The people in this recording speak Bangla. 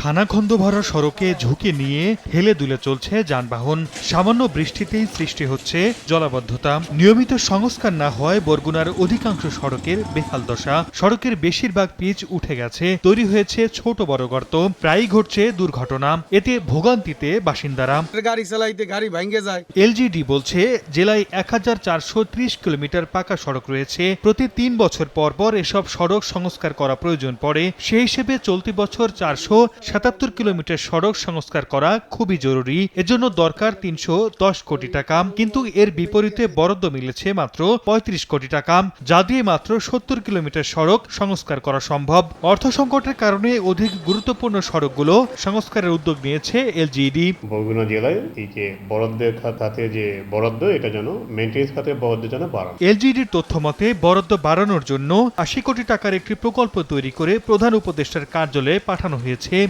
খানাখন্দ ভরা সড়কে ঝুঁকি নিয়ে হেলে দুলে চলছে যানবাহন। সামান্য বৃষ্টিতেই সৃষ্টি হচ্ছে জলাবদ্ধতা। নিয়মিত সংস্কার না হওয়ায় বরগুনার অধিকাংশ সড়কের বেহাল দশা। সড়কের বেশিরভাগ পিচ উঠে গেছে, তৈরি হয়েছে ছোট বড় গর্ত। প্রায়ই ঘটছে দুর্ঘটনা, এতে ভোগান্তিতে বাসিন্দারা। গাড়ি চালাইতে গাড়ি ভেঙে যায়। এলজিডি বলছে জেলায় 1430 কিলোমিটার পাকা সড়ক রয়েছে। প্রতি 3 বছর পর পর এসব সড়ক সংস্কার করা প্রয়োজন পড়ে। সেই হিসেবে চলতি বছর 477 কিলোমিটার সড়ক সংস্কার করা খুবই জরুরি। এজন্য দরকার 310 কোটি টাকা, কিন্তু এর বিপরীতে বরাদ্দ মিলেছে মাত্র 35 কোটি টাকা, যা দিয়ে মাত্র 70 কিলোমিটার সড়ক সংস্কার করা সম্ভব। অর্থ সংকটের কারণে অধিক গুরুত্বপূর্ণ সড়কগুলো সংস্কারের উদ্যোগ নিয়েছে এলজিইডি। বরগুনা জেলায় এই যে বরাদ্দের খাতে যে বরাদ্দ, এটা যেন মেইনটেন্স খাতে বরাদ্দ যেন বাড়ানো। এলজিইডির তথ্য মতে বরাদ্দ বাড়ানোর জন্য 80 কোটি টাকার একটি প্রকল্প তৈরি করে প্রধান উপদেষ্টার কার্যালয়ে পাঠানো হয়েছে।